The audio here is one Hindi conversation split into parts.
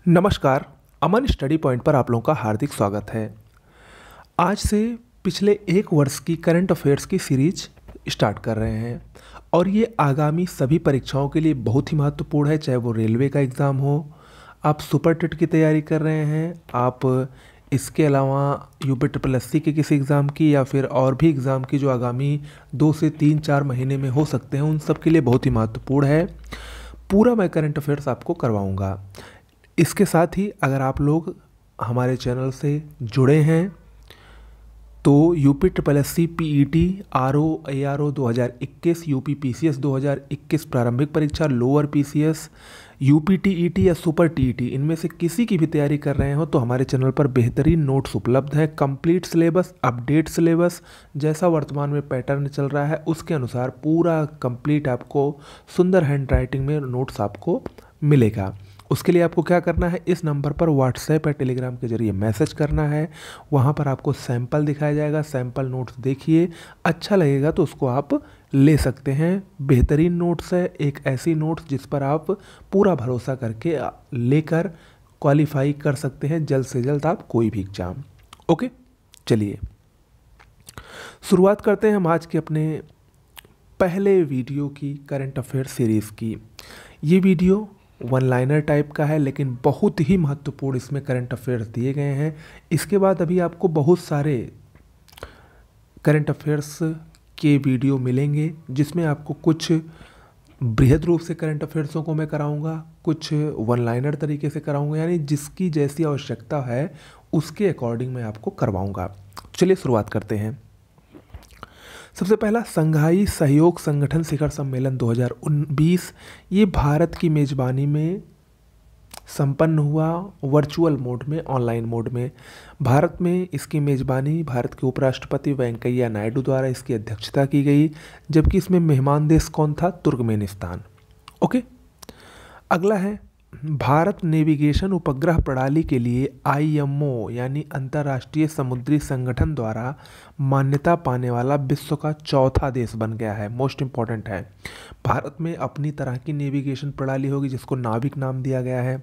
नमस्कार। अमन स्टडी पॉइंट पर आप लोगों का हार्दिक स्वागत है। आज से पिछले एक वर्ष की करंट अफेयर्स की सीरीज स्टार्ट कर रहे हैं और ये आगामी सभी परीक्षाओं के लिए बहुत ही महत्वपूर्ण है, चाहे वो रेलवे का एग्ज़ाम हो, आप सुपर टेट की तैयारी कर रहे हैं, आप इसके अलावा यूपी के किसी एग्ज़ाम की या फिर और भी एग्ज़ाम की जो आगामी 2 से 3-4 महीने में हो सकते हैं, उन सब के लिए बहुत ही महत्वपूर्ण है। पूरा मैं करंट अफेयर्स आपको करवाऊँगा। इसके साथ ही अगर आप लोग हमारे चैनल से जुड़े हैं तो UP PET RO 2021, UP PCS 2021 प्रारंभिक परीक्षा, लोअर पीसीएस, यूपी टीईटी या सुपर टीईटी, इनमें से किसी की भी तैयारी कर रहे हो तो हमारे चैनल पर बेहतरीन नोट्स उपलब्ध हैं। कंप्लीट सिलेबस, अपडेट सिलेबस, जैसा वर्तमान में पैटर्न चल रहा है उसके अनुसार पूरा कंप्लीट आपको सुंदर हैंड राइटिंग में नोट्स आपको मिलेगा। उसके लिए आपको क्या करना है, इस नंबर पर व्हाट्सएप या टेलीग्राम के जरिए मैसेज करना है। वहाँ पर आपको सैंपल दिखाया जाएगा, सैंपल नोट्स देखिए, अच्छा लगेगा तो उसको आप ले सकते हैं। बेहतरीन नोट्स है, एक ऐसी नोट्स जिस पर आप पूरा भरोसा करके लेकर क्वालिफाई कर सकते हैं जल्द से जल्द आप कोई भी एग्ज़ाम। ओके, चलिए शुरुआत करते हैं हम आज के अपने पहले वीडियो की करंट अफेयर सीरीज़ की। ये वीडियो वन लाइनर टाइप का है लेकिन बहुत ही महत्वपूर्ण इसमें करंट अफेयर्स दिए गए हैं। इसके बाद अभी आपको बहुत सारे करंट अफेयर्स के वीडियो मिलेंगे जिसमें आपको कुछ बृहद रूप से करंट अफेयर्सों को मैं कराऊंगा, कुछ वन लाइनर तरीके से कराऊंगा, यानी जिसकी जैसी आवश्यकता है उसके अकॉर्डिंग मैं आपको करवाऊंगा। चलिए शुरुआत करते हैं। सबसे पहला, संघाई सहयोग संगठन शिखर सम्मेलन 2020, ये भारत की मेज़बानी में संपन्न हुआ, वर्चुअल मोड में, ऑनलाइन मोड में। भारत में इसकी मेज़बानी भारत के उपराष्ट्रपति वेंकैया नायडू द्वारा इसकी अध्यक्षता की गई, जबकि इसमें मेहमान देश कौन था? तुर्कमेनिस्तान। ओके, अगला है, भारत नेविगेशन उपग्रह प्रणाली के लिए आईएमओ यानी अंतर्राष्ट्रीय समुद्री संगठन द्वारा मान्यता पाने वाला विश्व का चौथा देश बन गया है। मोस्ट इम्पॉर्टेंट है, भारत में अपनी तरह की नेविगेशन प्रणाली होगी जिसको नाविक नाम दिया गया है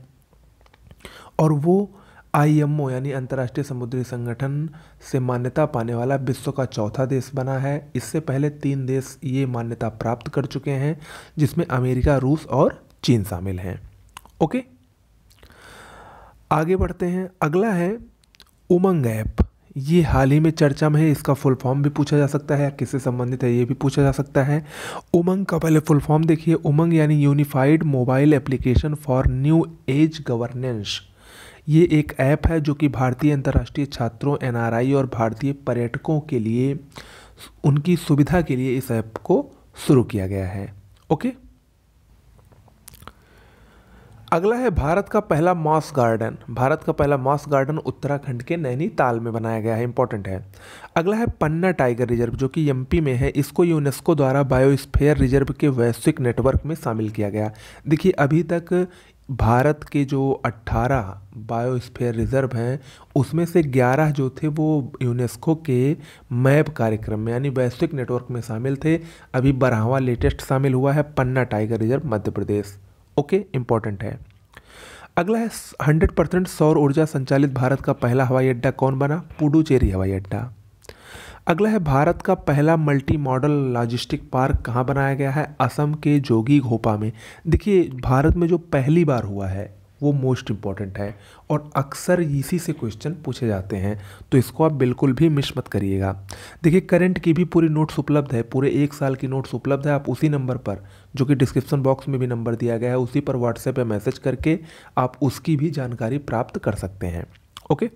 और वो आईएमओ यानी अंतर्राष्ट्रीय समुद्री संगठन से मान्यता पाने वाला विश्व का चौथा देश बना है। इससे पहले 3 देश ये मान्यता प्राप्त कर चुके हैं जिसमें अमेरिका, रूस और चीन शामिल हैं। ओके, आगे बढ़ते हैं। अगला है उमंग ऐप। ये हाल ही में चर्चा में है, इसका फुल फॉर्म भी पूछा जा सकता है, किससे संबंधित है ये भी पूछा जा सकता है। उमंग का पहले फुल फॉर्म देखिए, उमंग यानी unified mobile application for new age governance. ये एक ऐप है जो कि भारतीय अंतर्राष्ट्रीय छात्रों, एनआरआई और भारतीय पर्यटकों के लिए उनकी सुविधा के लिए इस ऐप को शुरू किया गया है। ओके, अगला है भारत का पहला मॉस गार्डन। भारत का पहला मॉस गार्डन उत्तराखंड के नैनीताल में बनाया गया है, इंपॉर्टेंट है। अगला है पन्ना टाइगर रिजर्व जो कि एमपी में है, इसको यूनेस्को द्वारा बायोस्फीयर रिजर्व के वैश्विक नेटवर्क में शामिल किया गया। देखिए, अभी तक भारत के जो 18 बायोस्फीयर रिजर्व हैं उसमें से 11 जो थे वो यूनेस्को के मैप कार्यक्रम में यानी वैश्विक नेटवर्क में शामिल थे। अभी 12वां लेटेस्ट शामिल हुआ है पन्ना tiger reserve, Madhya Pradesh. Okay, important है। अगला है 100% सौर ऊर्जा संचालित भारत का पहला हवाई अड्डा कौन बना? पुडुचेरी हवाई अड्डा। अगला है भारत का पहला मल्टी मॉडल लॉजिस्टिक पार्क कहाँ बनाया गया है? असम के जोगी घोपा में। देखिए, भारत में जो पहली बार हुआ है वो मोस्ट इम्पॉर्टेंट है और अक्सर इसी से क्वेश्चन पूछे जाते हैं, तो इसको आप बिल्कुल भी मिस मत करिएगा। देखिए, करंट की भी पूरी नोट्स उपलब्ध है, पूरे 1 साल की नोट्स उपलब्ध है। आप उसी नंबर पर, जो कि डिस्क्रिप्शन बॉक्स में भी नंबर दिया गया है, उसी पर व्हाट्सएप पे मैसेज करके आप उसकी भी जानकारी प्राप्त कर सकते हैं। ओके,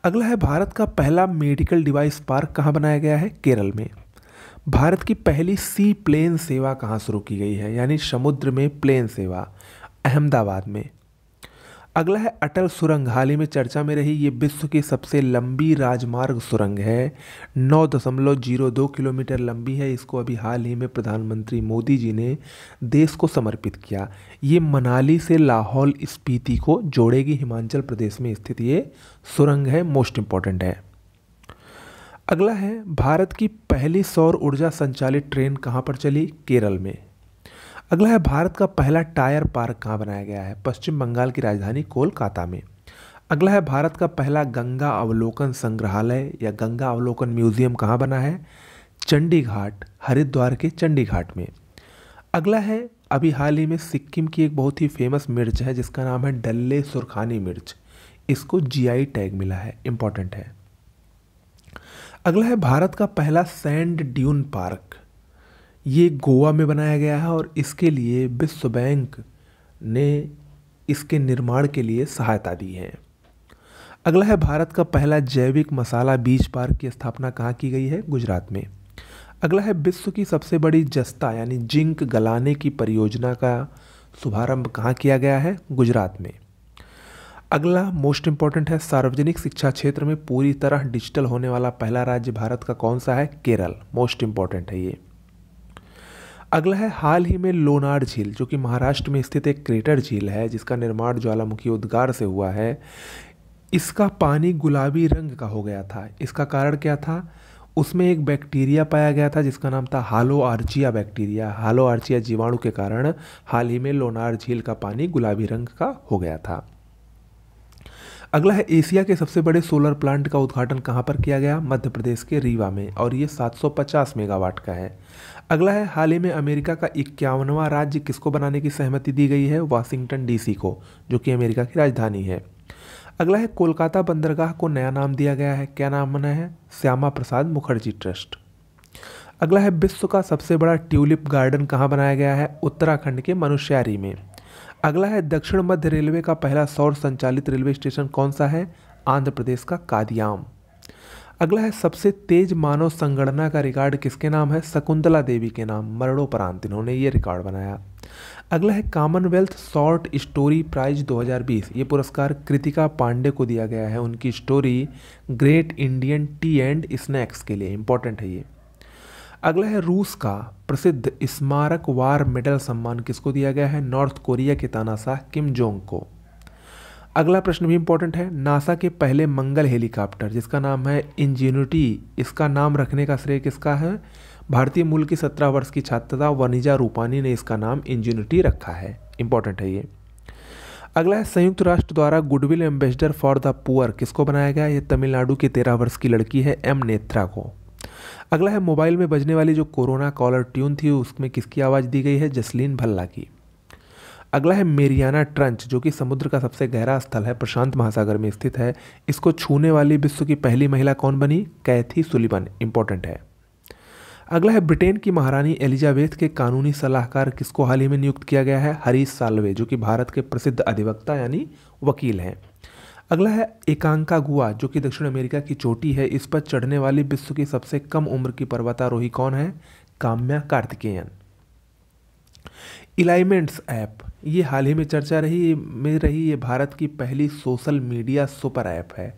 अगला है भारत का पहला मेडिकल डिवाइस पार्क कहाँ बनाया गया है? केरल में। भारत की पहली सी प्लेन सेवा कहाँ शुरू की गई है, यानी समुद्र में प्लेन सेवा? अहमदाबाद में। अगला है अटल सुरंग। हाल ही में चर्चा में रही, ये विश्व की सबसे लंबी राजमार्ग सुरंग है, 9.02 किलोमीटर लंबी है। इसको अभी हाल ही में प्रधानमंत्री मोदी जी ने देश को समर्पित किया। ये मनाली से लाहौल स्पीति को जोड़ेगी, हिमाचल प्रदेश में स्थित ये सुरंग है, मोस्ट इम्पॉर्टेंट है। अगला है भारत की पहली सौर ऊर्जा संचालित ट्रेन कहाँ पर चली? केरल में। अगला है भारत का पहला टायर पार्क कहाँ बनाया गया है? पश्चिम बंगाल की राजधानी कोलकाता में। अगला है भारत का पहला गंगा अवलोकन संग्रहालय या गंगा अवलोकन म्यूजियम कहाँ बना है? चंडी घाट, हरिद्वार के चंडी घाट में। अगला है अभी हाल ही में सिक्किम की एक बहुत ही फेमस मिर्च है जिसका नाम है डल्ले सुरखानी मिर्च, इसको जीआई टैग मिला है, इंपॉर्टेंट है। अगला है भारत का पहला सैंड ड्यून पार्क, ये गोवा में बनाया गया है और इसके लिए विश्व बैंक ने इसके निर्माण के लिए सहायता दी है। अगला है भारत का पहला जैविक मसाला बीज पार्क की स्थापना कहाँ की गई है? गुजरात में। अगला है विश्व की सबसे बड़ी जस्ता यानी जिंक गलाने की परियोजना का शुभारंभ कहाँ किया गया है? गुजरात में। अगला मोस्ट इंपॉर्टेंट है, सार्वजनिक शिक्षा क्षेत्र में पूरी तरह डिजिटल होने वाला पहला राज्य भारत का कौन सा है? केरल, मोस्ट इंपॉर्टेंट है ये। अगला है हाल ही में लोनार झील, जो कि महाराष्ट्र में स्थित एक क्रेटर झील है जिसका निर्माण ज्वालामुखी उद्गार से हुआ है, इसका पानी गुलाबी रंग का हो गया था। इसका कारण क्या था? उसमें एक बैक्टीरिया पाया गया था जिसका नाम था हालो आर्चिया बैक्टीरिया। हालो आर्चिया जीवाणु के कारण हाल ही में लोनार झील का पानी गुलाबी रंग का हो गया था। अगला है एशिया के सबसे बड़े सोलर प्लांट का उद्घाटन कहाँ पर किया गया? मध्य प्रदेश के रीवा में, और ये 750 मेगावाट का है। अगला है हाल ही में अमेरिका का 51वां राज्य किसको बनाने की सहमति दी गई है? वाशिंगटन डीसी को, जो कि अमेरिका की राजधानी है। अगला है कोलकाता बंदरगाह को नया नाम दिया गया है, क्या नाम बना है? श्यामा प्रसाद मुखर्जी ट्रस्ट। अगला है विश्व का सबसे बड़ा ट्यूलिप गार्डन कहाँ बनाया गया है? उत्तराखंड के मनुष्यारी में। अगला है दक्षिण मध्य रेलवे का पहला सौर संचालित रेलवे स्टेशन कौन सा है? आंध्र प्रदेश का कादियाम। अगला है सबसे तेज मानव संगणना का रिकॉर्ड किसके नाम है? शकुंतला देवी के नाम, मरणोपरांत इन्होंने ये रिकॉर्ड बनाया। अगला है कॉमनवेल्थ शॉर्ट स्टोरी प्राइज 2020, ये पुरस्कार कृतिका पांडे को दिया गया है उनकी story great Indian T and snacks के लिए, इंपॉर्टेंट है ये। अगला है रूस का प्रसिद्ध स्मारक वार मेडल सम्मान किसको दिया गया है? नॉर्थ कोरिया के तानाशाह किम जोंग को। अगला प्रश्न भी इंपॉर्टेंट है, नासा के पहले मंगल हेलीकॉप्टर जिसका नाम है इंजेन्युटी, इसका नाम रखने का श्रेय किसका है? भारतीय मूल की 17 वर्ष की छात्रा वनिजा रूपानी ने इसका नाम इंजेन्युटी रखा है, इंपॉर्टेंट है ये। अगला है संयुक्त राष्ट्र द्वारा goodwill ambassador for the poor किसको बनाया गया? ये तमिलनाडु की 13 वर्ष की लड़की है एम नेत्रा को। अगला है मोबाइल में बजने वाली जो कोरोना कॉलर ट्यून थी उसमें किसकी आवाज़ दी गई है? जसलीन भल्ला की। अगला है मेरियाना ट्रंच, जो कि समुद्र का सबसे गहरा स्थल है, प्रशांत महासागर में स्थित है, इसको छूने वाली विश्व की पहली महिला कौन बनी? कैथी सुलिवन, इंपॉर्टेंट है। अगला है ब्रिटेन की महारानी एलिजाबेथ के कानूनी सलाहकार किसको हाल ही में नियुक्त किया गया है? हरीश साल्वे, जो कि भारत के प्रसिद्ध अधिवक्ता यानी वकील हैं। अगला है एकांकागुआ, जो कि दक्षिण अमेरिका की चोटी है, इस पर चढ़ने वाली विश्व की सबसे कम उम्र की पर्वतारोही कौन है? काम्या कार्तिकेयन। इलाइमेंट्स ऐप, ये हाल ही में चर्चा रही, ये भारत की पहली सोशल मीडिया सुपर ऐप है।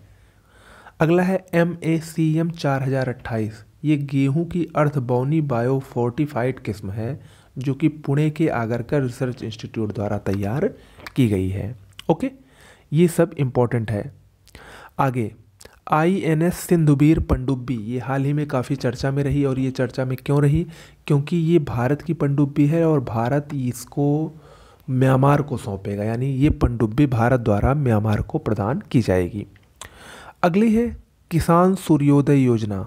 अगला है MACM 4028, ये गेहूं की अर्धबौनी बायो फोर्टिफाइड किस्म है जो कि पुणे के आगरकर रिसर्च इंस्टीट्यूट द्वारा तैयार की गई है। ओके, ये सब इम्पोर्टेंट है। आगे INS सिंधुबीर पनडुब्बी, ये हाल ही में काफ़ी चर्चा में रही, और ये चर्चा में क्यों रही? क्योंकि ये भारत की पनडुब्बी है और भारत इसको म्यांमार को सौंपेगा, यानी ये पनडुब्बी भारत द्वारा म्यांमार को प्रदान की जाएगी। अगली है किसान सूर्योदय योजना।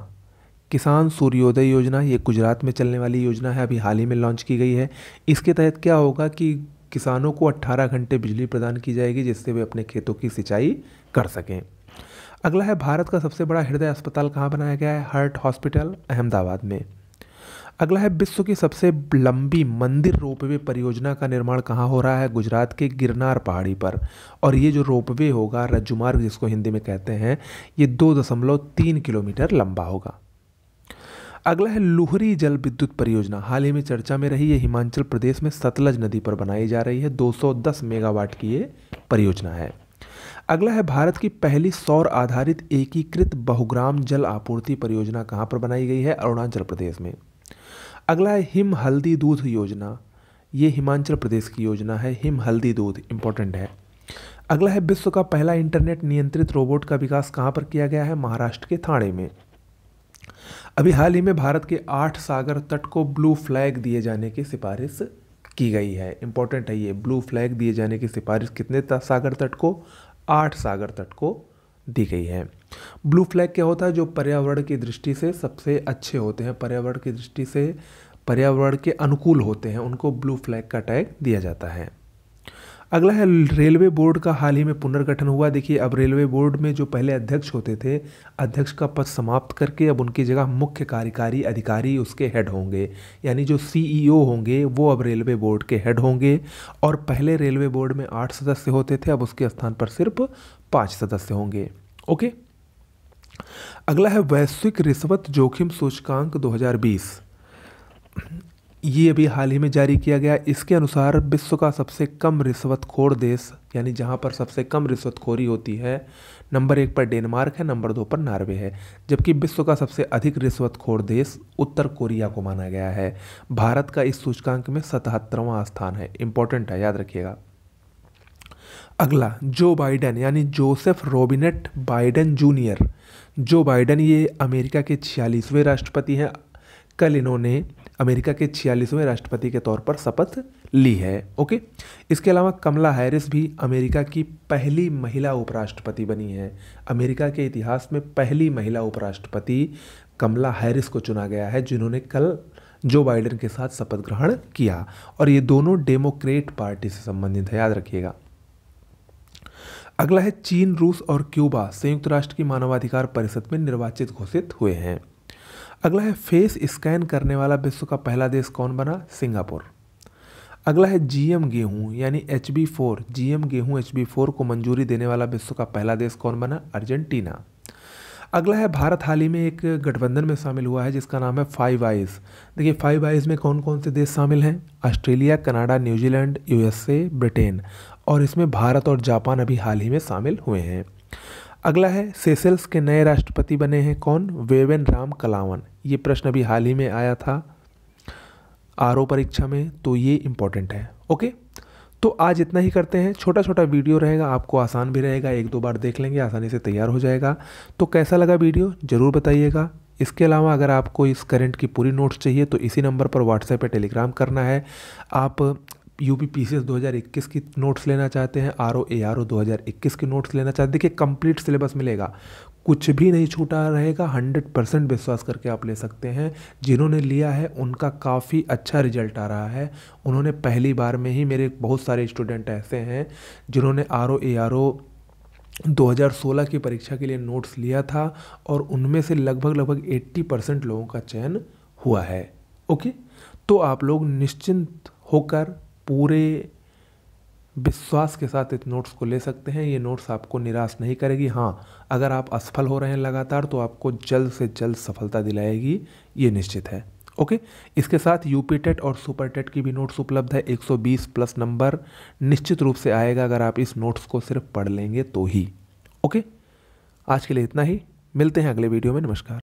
किसान सूर्योदय योजना ये गुजरात में चलने वाली योजना है, अभी हाल ही में लॉन्च की गई है। इसके तहत क्या होगा कि किसानों को 18 घंटे बिजली प्रदान की जाएगी जिससे वे अपने खेतों की सिंचाई कर सकें। अगला है भारत का सबसे बड़ा हृदय अस्पताल कहाँ बनाया गया है? हार्ट हॉस्पिटल अहमदाबाद में। अगला है विश्व की सबसे लंबी मंदिर रोपवे परियोजना का निर्माण कहाँ हो रहा है? गुजरात के गिरनार पहाड़ी पर, और ये जो रोपवे होगा, रज्जुमार्ग जिसको हिंदी में कहते हैं, ये 2.3 किलोमीटर लंबा होगा। अगला है लुहरी जल विद्युत परियोजना, हाल ही में चर्चा में रही, ये हिमाचल प्रदेश में सतलज नदी पर बनाई जा रही है, 210 मेगावाट की ये परियोजना है। अगला है भारत की पहली सौर आधारित एकीकृत बहुग्राम जल आपूर्ति परियोजना कहाँ पर बनाई गई है? अरुणाचल प्रदेश में। अगला है हिम हल्दी दूध योजना, ये हिमाचल प्रदेश की योजना है, हिम हल्दी दूध इंपॉर्टेंट है। अगला है विश्व का पहला इंटरनेट नियंत्रित रोबोट का विकास कहाँ पर किया गया है? महाराष्ट्र के ठाणे में। अभी हाल ही में भारत के 8 सागर तट को ब्लू फ्लैग दिए जाने की सिफारिश की गई है। इंपॉर्टेंट है ये। ब्लू फ्लैग दिए जाने की सिफारिश कितने सागर तट को? 8 सागर तट को दी गई है। ब्लू फ्लैग क्या होता है? जो पर्यावरण की दृष्टि से सबसे अच्छे होते हैं, पर्यावरण की दृष्टि से पर्यावरण के अनुकूल होते हैं, उनको ब्लू फ्लैग का टैग दिया जाता है। अगला है रेलवे बोर्ड का हाल ही में पुनर्गठन हुआ। देखिए अब रेलवे बोर्ड में जो पहले अध्यक्ष होते थे, अध्यक्ष का पद समाप्त करके अब उनकी जगह मुख्य कार्यकारी अधिकारी उसके हेड होंगे, यानी जो सीईओ होंगे वो अब रेलवे बोर्ड के हेड होंगे। और पहले रेलवे बोर्ड में 8 सदस्य होते थे, अब उसके स्थान पर सिर्फ 5 सदस्य होंगे। ओके। अगला है वैश्विक रिश्वत जोखिम सूचकांक 2020। ये अभी हाल ही में जारी किया गया। इसके अनुसार विश्व का सबसे कम रिश्वतखोर देश, यानी जहाँ पर सबसे कम रिश्वतखोरी होती है, नंबर 1 पर डेनमार्क है, नंबर 2 पर नॉर्वे है। जबकि विश्व का सबसे अधिक रिश्वतखोर देश उत्तर कोरिया को माना गया है। भारत का इस सूचकांक में 77वां स्थान है। इंपॉर्टेंट है, याद रखिएगा। अगला जो बाइडेन, यानी Joseph Robinette Biden junior. Joe Biden ये अमेरिका के 46वें राष्ट्रपति हैं। कल इन्होंने अमेरिका के 46वें राष्ट्रपति के तौर पर शपथ ली है। ओके। इसके अलावा कमला हैरिस भी अमेरिका की पहली महिला उपराष्ट्रपति बनी है। अमेरिका के इतिहास में पहली महिला उपराष्ट्रपति कमला हैरिस को चुना गया है, जिन्होंने कल जो बाइडेन के साथ शपथ ग्रहण किया। और ये दोनों डेमोक्रेट पार्टी से संबंधित है, याद रखिएगा। अगला है चीन, रूस और क्यूबा संयुक्त राष्ट्र की मानवाधिकार परिषद में निर्वाचित घोषित हुए हैं। अगला है फेस स्कैन करने वाला विश्व का पहला देश कौन बना? सिंगापुर। अगला है जीएम गेहूं यानी HB4, जीएम गेहूं HB4 को मंजूरी देने वाला विश्व का पहला देश कौन बना? अर्जेंटीना। अगला है भारत हाल ही में एक गठबंधन में शामिल हुआ है जिसका नाम है फाइव आइज। देखिए फाइव आइज में कौन कौन से देश शामिल हैं? Australia, Canada, New Zealand, USA, Britain. और इसमें भारत और जापान अभी हाल ही में शामिल हुए हैं। अगला है सेशल्स के नए राष्ट्रपति बने हैं कौन? वेवेनराम कलावन। ये प्रश्न अभी हाल ही में आया था RO परीक्षा में, तो ये इंपॉर्टेंट है। ओके, तो आज इतना ही करते हैं। छोटा छोटा वीडियो रहेगा, आपको आसान भी रहेगा, 1-2 बार देख लेंगे आसानी से तैयार हो जाएगा। तो कैसा लगा वीडियो ज़रूर बताइएगा। इसके अलावा अगर आपको इस करंट की पूरी नोट्स चाहिए तो इसी नंबर पर व्हाट्सएप पे टेलीग्राम करना है। आप UP PCS 2021 की नोट्स लेना चाहते हैं, RO ARO 2021 की नोट्स लेना चाहते हैं, देखिए कंप्लीट सिलेबस मिलेगा, कुछ भी नहीं छूटा रहेगा। 100% विश्वास करके आप ले सकते हैं। जिन्होंने लिया है उनका काफ़ी अच्छा रिजल्ट आ रहा है। उन्होंने पहली बार में ही, मेरे बहुत सारे स्टूडेंट ऐसे हैं जिन्होंने RO ARO 2016 की परीक्षा के लिए नोट्स लिया था और उनमें से लगभग 80% लोगों का चयन हुआ है। ओके, तो आप लोग निश्चिंत होकर पूरे विश्वास के साथ इस नोट्स को ले सकते हैं। ये नोट्स आपको निराश नहीं करेगी। हाँ, अगर आप असफल हो रहे हैं लगातार तो आपको जल्द से जल्द सफलता दिलाएगी, ये निश्चित है। ओके, इसके साथ UP टेट और सुपर टेट की भी नोट्स उपलब्ध है। 120+ नंबर निश्चित रूप से आएगा अगर आप इस नोट्स को सिर्फ पढ़ लेंगे तो ही। ओके, आज के लिए इतना ही, मिलते हैं अगले वीडियो में। नमस्कार।